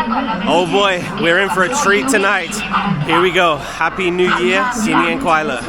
Oh boy, we're in for a treat tonight. Here we go. Happy New Year, 新年快乐.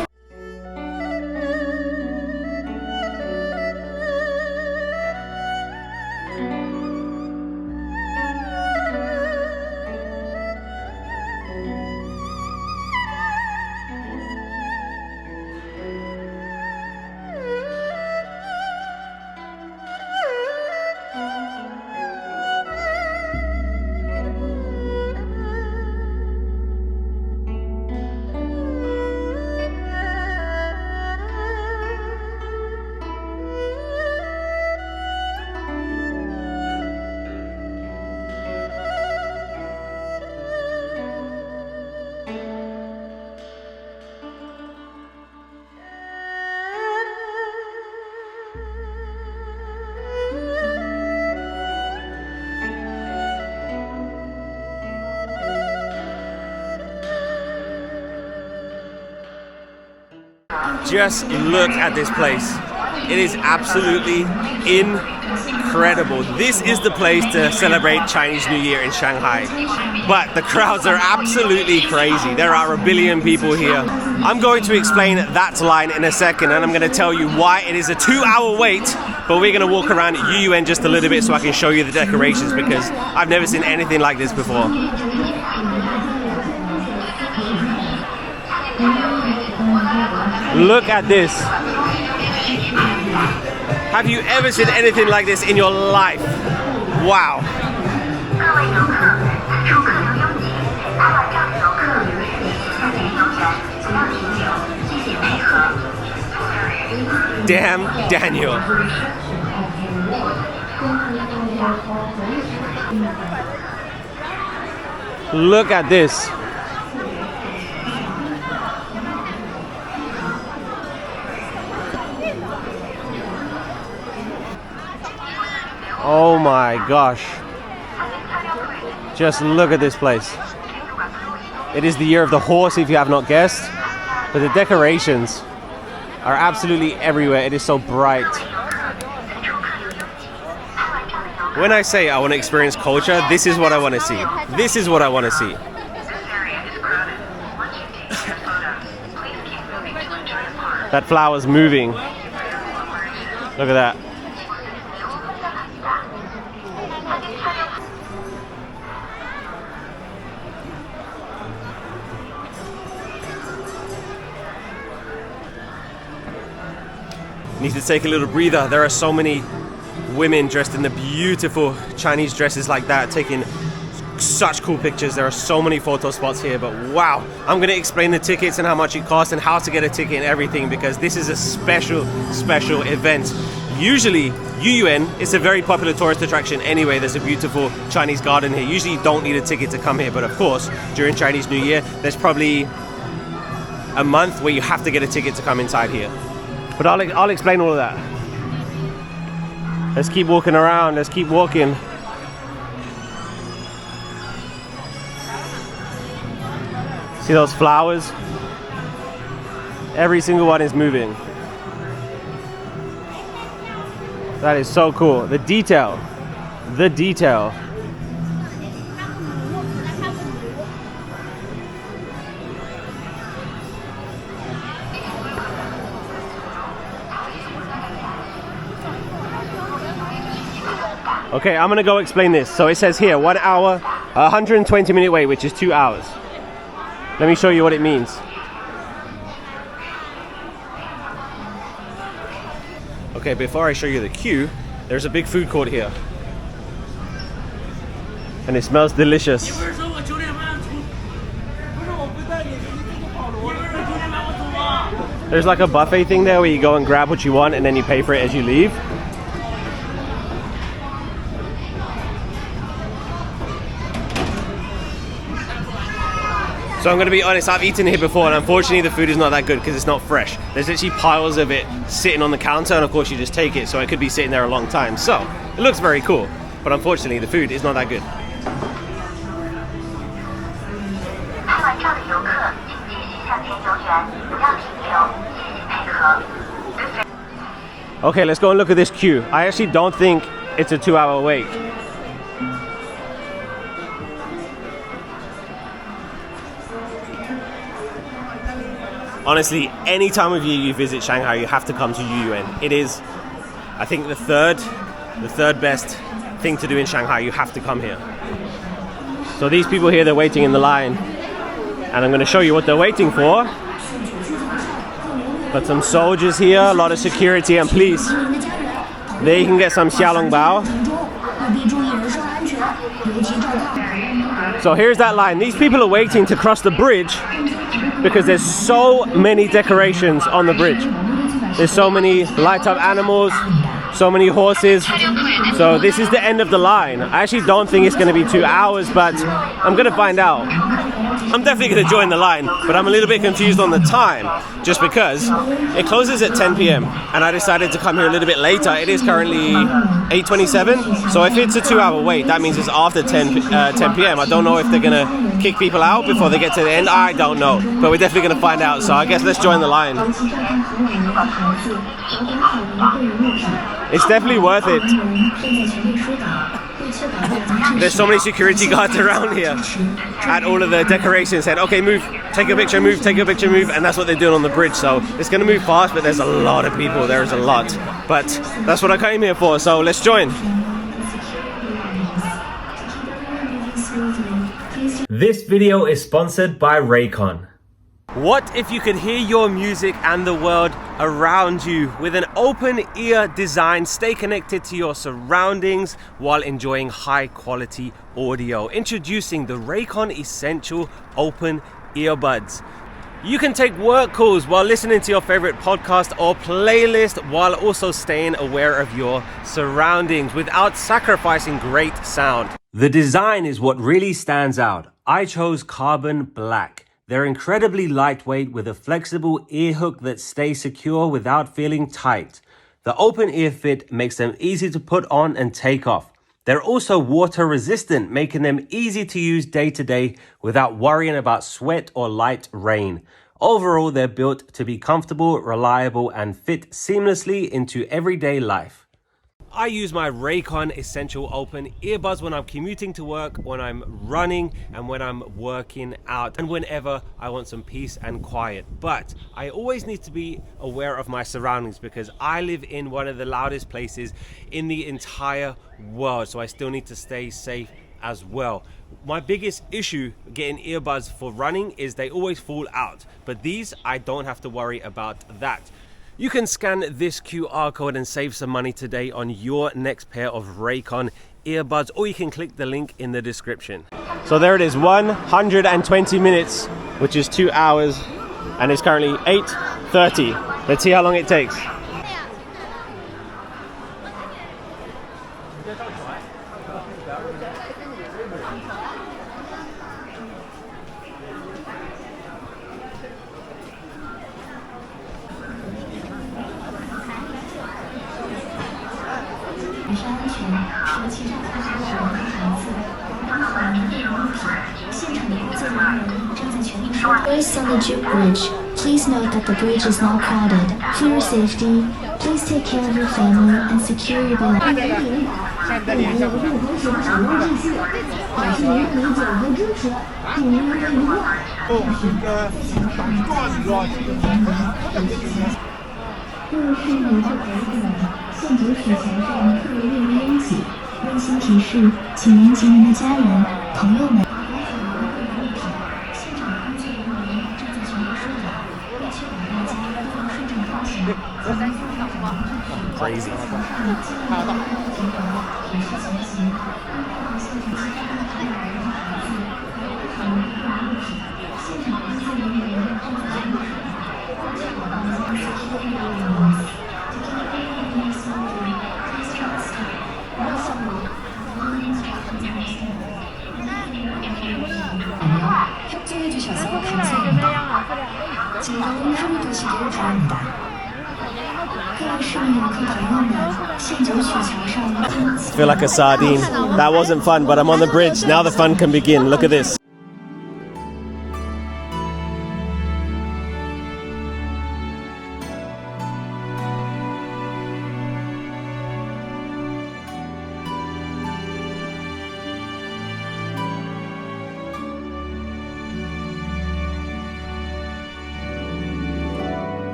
Just look at this place. It is absolutely incredible. This is the place to celebrate Chinese New Year in Shanghai. But the crowds are absolutely crazy. There are a billion people here. I'm going to explain that line in a second, and I'm going to tell you why it is a 2-hour wait, but we're going to walk around YuYuan just a little bit so I can show you the decorations, because I've never seen anything like this before. Look at this. Have you ever seen anything like this in your life? Wow. Damn Daniel. Look at this. Oh my gosh. Just look at this place. It is the year of the horse, if you have not guessed. But the decorations are absolutely everywhere. It is so bright. When I say I want to experience culture, this is what I want to see. This is what I want to see. That flower's moving. Look at that. Need to take a little breather. There are so many women dressed in the beautiful Chinese dresses like that, taking such cool pictures. There are so many photo spots here, but wow. I'm going to explain the tickets and how much it costs and how to get a ticket and everything, because this is a special event. Usually, YuYuan is a very popular tourist attraction anyway. There's a beautiful Chinese garden here. Usually you don't need a ticket to come here, but of course, during Chinese New Year, there's probably a month where you have to get a ticket to come inside here. But I'll explain all of that. Let's keep walking around. Let's keep walking. See those flowers? Every single one is moving. That is so cool. The detail. The detail. Okay, I'm gonna go explain this. So it says here 1 hour, 120-minute wait, which is 2 hours. Let me show you what it means. Okay, before I show you the queue, there's a big food court here. And it smells delicious. There's like a buffet thing there where you go and grab what you want and then you pay for it as you leave. So I'm going to be honest, I've eaten here before and unfortunately the food is not that good because it's not fresh. There's literally piles of it sitting on the counter and of course you just take it, so it could be sitting there a long time. So it looks very cool, but unfortunately the food is not that good. Okay, let's go and look at this queue. I actually don't think it's a 2 hour wait. Honestly, any time of year you visit Shanghai, you have to come to YuYuan. It is, I think, the third best thing to do in Shanghai. You have to come here. So these people here, they're waiting in the line, and I'm going to show you what they're waiting for. Got some soldiers here, a lot of security and police. There you can get some xiaolongbao. So here's that line. These people are waiting to cross the bridge because there's so many decorations on the bridge. There's so many light up animals, so many horses. So this is the end of the line. I actually don't think it's going to be 2 hours, but I'm going to find out. I'm definitely going to join the line, but I'm a little bit confused on the time, just because it closes at 10 p.m. and I decided to come here a little bit later. It is currently 8:27, so if it's a 2 hour wait, that means it's after 10 p.m. I don't know if they're going to kick people out before they get to the end. I don't know, but we're definitely going to find out, so I guess let's join the line. It's definitely worth it. There's so many security guards around here at all of the decorations saying, okay, move, take a picture, move, take a picture, move, and that's what they're doing on the bridge. So it's going to move fast, but there's a lot of people. There is a lot, but that's what I came here for, so let's join. This video is sponsored by Raycon. What if you could hear your music and the world around you? With an open ear design, stay connected to your surroundings while enjoying high quality audio. Introducing the Raycon Essential Open Earbuds. You can take work calls while listening to your favorite podcast or playlist while also staying aware of your surroundings without sacrificing great sound. The design is what really stands out. I chose carbon black. They're incredibly lightweight with a flexible ear hook that stays secure without feeling tight. The open ear fit makes them easy to put on and take off. They're also water resistant, making them easy to use day to day without worrying about sweat or light rain. Overall, they're built to be comfortable, reliable, and fit seamlessly into everyday life. I use my Raycon Essential Open earbuds when I'm commuting to work, when I'm running, and when I'm working out, and whenever I want some peace and quiet. But I always need to be aware of my surroundings because I live in one of the loudest places in the entire world, so I still need to stay safe as well. My biggest issue getting earbuds for running is they always fall out, but these I don't have to worry about that. You can scan this QR code and save some money today on your next pair of Raycon earbuds, or you can click the link in the description. So there it is, 120 minutes, which is 2 hours, and it's currently 8:30. Let's see how long it takes. Race on the Juke Bridge. Please note that the bridge is now crowded. For your safety, please take care of your family and secure your belongings. Crazy. 협조해 주셔서 감사합니다. 즐거운 하루 되시길 바랍니다. Feel like a sardine. That wasn't fun, but I'm on the bridge. Now the fun can begin. Look at this.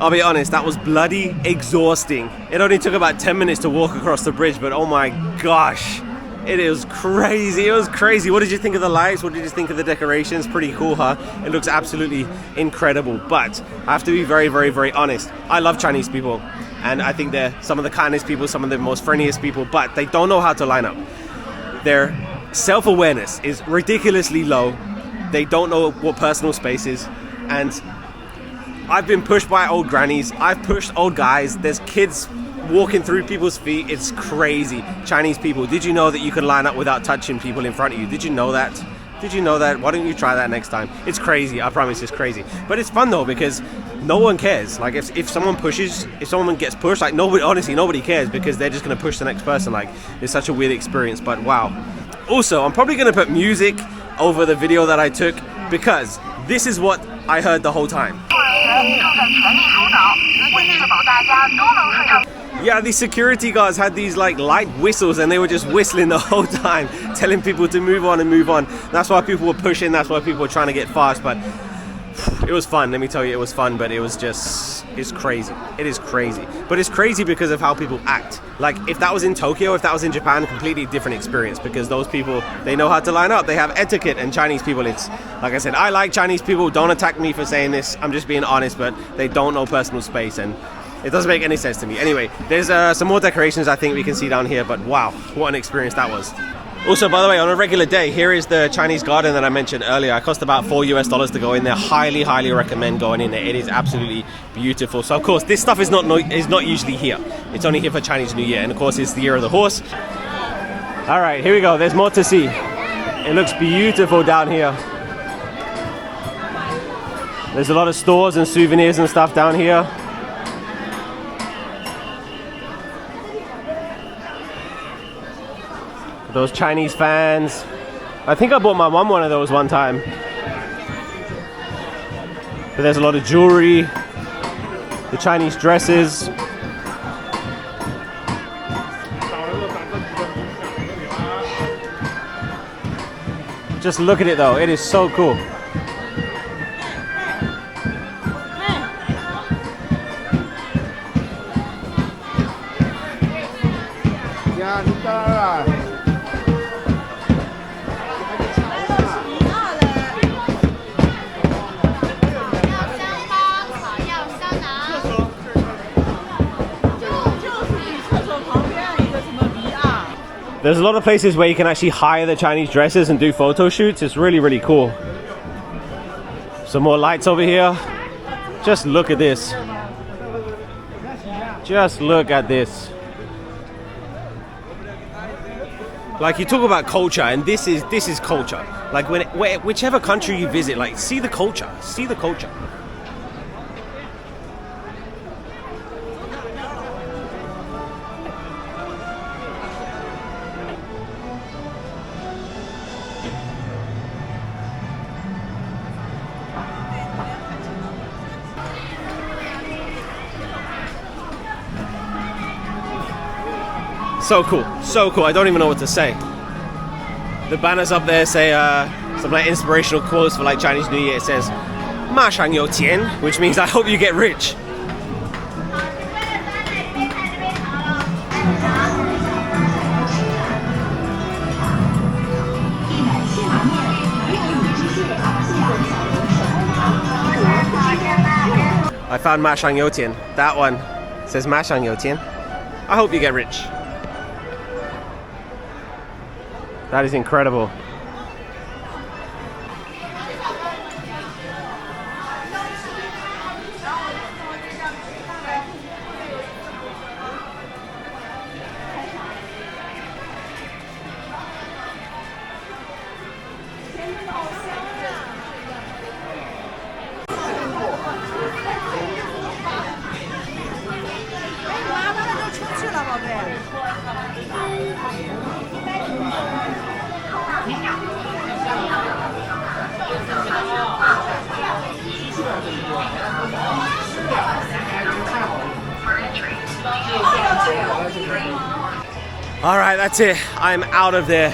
I'll be honest, that was bloody exhausting. It only took about 10 minutes to walk across the bridge, but oh my gosh, it was crazy. It was crazy. What did you think of the lights? What did you think of the decorations? Pretty cool, huh? It looks absolutely incredible. But I have to be very, very, very honest. I love Chinese people, and I think they're some of the kindest people, some of the most friendliest people, but they don't know how to line up. Their self-awareness is ridiculously low. They don't know what personal space is, and I've been pushed by old grannies. I've pushed old guys. There's kids walking through people's feet. It's crazy. Chinese people, did you know that you can line up without touching people in front of you? Did you know that? Did you know that? Why don't you try that next time? It's crazy. I promise it's crazy. But it's fun though, because no one cares. Like if someone pushes, if someone gets pushed, like nobody cares, because they're just going to push the next person. Like it's such a weird experience, but wow. Also, I'm probably going to put music over the video that I took, because this is what I heard the whole time. Yeah, these security guards had these like light whistles, and they were just whistling the whole time, telling people to move on and move on. That's why people were pushing, that's why people were trying to get fast, but it was fun, let me tell you, it was fun, but it was just, it's crazy. It is crazy. But it's crazy because of how people act. Like, if that was in Tokyo, if that was in Japan, completely different experience, because those people, they know how to line up, they have etiquette, and Chinese people, it's, like I said, I like Chinese people, don't attack me for saying this, I'm just being honest, but they don't know personal space, and it doesn't make any sense to me. Anyway, there's some more decorations I think we can see down here, but wow, what an experience that was. Also, by the way, on a regular day, here is the Chinese garden that I mentioned earlier. It cost about $4 to go in there. Highly, highly recommend going in there. It is absolutely beautiful. So, of course, this stuff is not usually here. It's only here for Chinese New Year. And, of course, it's the year of the horse. All right, here we go. There's more to see. It looks beautiful down here. There's a lot of stores and souvenirs and stuff down here. Those Chinese fans. I think I bought my mom one of those one time. But there's a lot of jewelry, the Chinese dresses. Just look at it though, it is so cool. There's a lot of places where you can actually hire the Chinese dresses and do photo shoots. It's really, really cool. Some more lights over here. Just look at this. Just look at this. Like, you talk about culture, and this is culture. Like, whichever country you visit, like, see the culture. See the culture. So cool, so cool. I don't even know what to say. The banners up there say some like inspirational quotes for like Chinese New Year. It says, 马上有钱, which means I hope you get rich. I found 马上有钱. That one says 马上有钱. I hope you get rich. That is incredible. Alright, that's it. I'm out of there.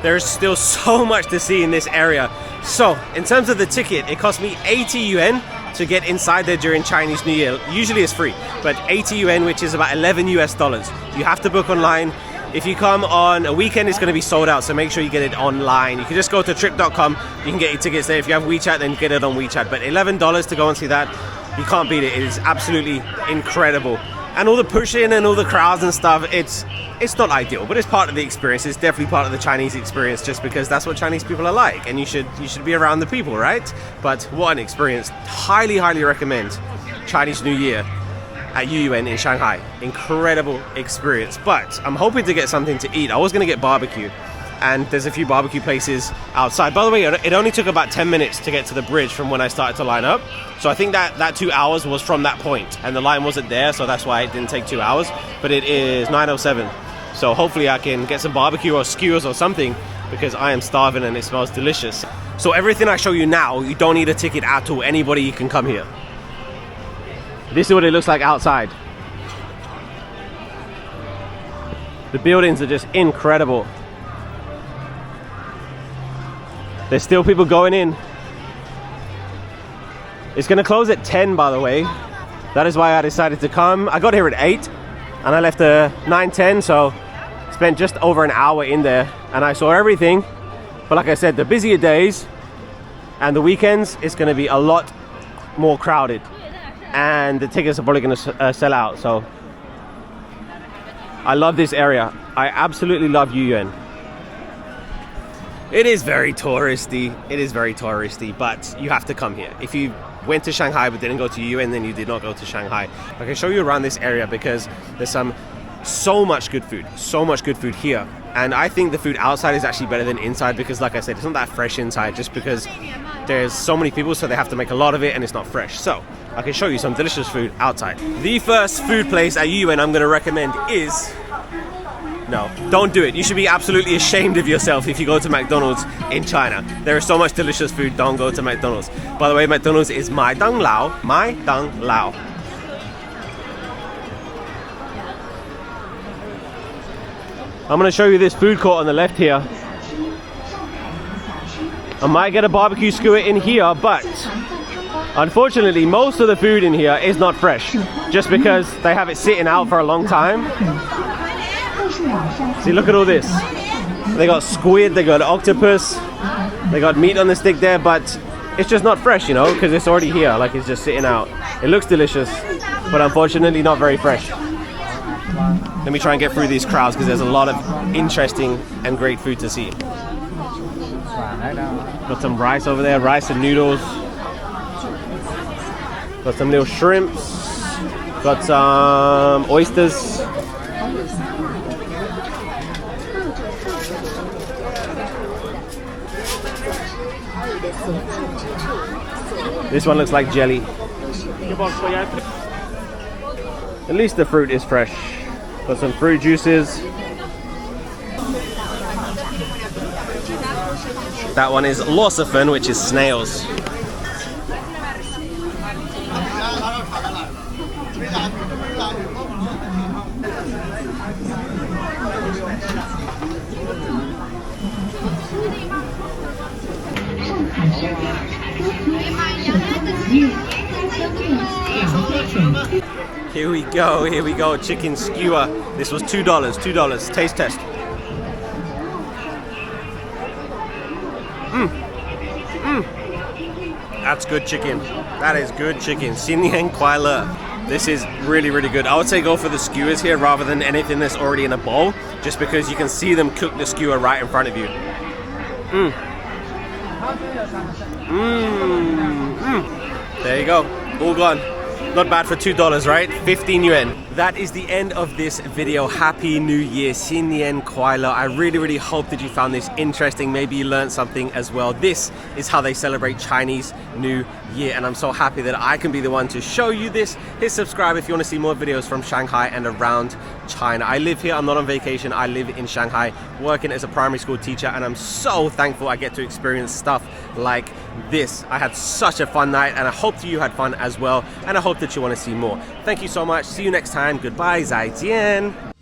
There's still so much to see in this area. So, in terms of the ticket, it cost me 80 yuan to get inside there during Chinese New Year. Usually it's free, but 80 yuan, which is about 11 US dollars. You have to book online. If you come on a weekend, it's going to be sold out, so make sure you get it online. You can just go to trip.com. You can get your tickets there. If you have WeChat, then get it on WeChat. But $11 to go and see that, you can't beat it. It is absolutely incredible. And all the pushing and all the crowds and stuff, it's not ideal, but it's part of the experience. It's definitely part of the Chinese experience, just because that's what Chinese people are like, and you should be around the people, right? But what an experience. Highly recommend Chinese New Year at YuYuan in Shanghai. Incredible experience. But I'm hoping to get something to eat. I was going to get barbecue, and there's a few barbecue places outside. By the way, it only took about 10 minutes to get to the bridge from when I started to line up. So I think that 2 hours was from that point, and the line wasn't there, so that's why it didn't take 2 hours. But it is 9:07. So hopefully I can get some barbecue or skewers or something, because I am starving and it smells delicious. So everything I show you now, you don't need a ticket at all. Anybody can come here. This is what it looks like outside. The buildings are just incredible. There's still people going in. It's gonna close at 10, by the way. That is why I decided to come. I got here at 8 and I left at 9:10, so spent just over an hour in there and I saw everything. But like I said, the busier days and the weekends, it's gonna be a lot more crowded, and the tickets are probably gonna sell out. So I love this area. I absolutely love YuYuan. It is very touristy. It is very touristy, but you have to come here. If you went to Shanghai but didn't go to YuYuan, then you did not go to Shanghai. I can show you around this area because there's so much good food here. And I think the food outside is actually better than inside, because like I said, it's not that fresh inside, just because there's so many people, so they have to make a lot of it and it's not fresh. So I can show you some delicious food outside. The first food place at YuYuan I'm going to recommend is... No, don't do it. You should be absolutely ashamed of yourself if you go to McDonald's in China. There is so much delicious food. Don't go to McDonald's. By the way, McDonald's is Mai Dang Lao. I'm going to show you this food court on the left here. I might get a barbecue skewer in here, but unfortunately most of the food in here is not fresh, just because they have it sitting out for a long time. See, look at all this. They got squid, they got octopus, they got meat on the stick there, but it's just not fresh, you know, because it's already here, like it's just sitting out. It looks delicious, but unfortunately not very fresh. Let me try and get through these crowds, because there's a lot of interesting and great food to see. Got some rice over there, rice and noodles. Got some little shrimps. Got some oysters. This one looks like jelly. At least the fruit is fresh. Got some fruit juices. That one is losifen, which is snails. Here we go, chicken skewer. This was $2, taste test. That's good chicken. That is good chicken. 新年快乐. This is really good. I would say go for the skewers here rather than anything that's already in a bowl, just because you can see them cook the skewer right in front of you. There you go, all gone. Not bad for $2, right? 15 yuan. That is the end of this video. Happy New Year, 新年快乐. I really hope that you found this interesting. Maybe you learned something as well. This is how they celebrate Chinese New Year, and I'm so happy that I can be the one to show you this. Hit subscribe if you want to see more videos from Shanghai and around China. I live here, I'm not on vacation. I live in Shanghai, working as a primary school teacher, and I'm so thankful I get to experience stuff like this. I had such a fun night, and I hope that you had fun as well, and I hope that you want to see more. Thank you so much. See you next time. Goodbye. 再见.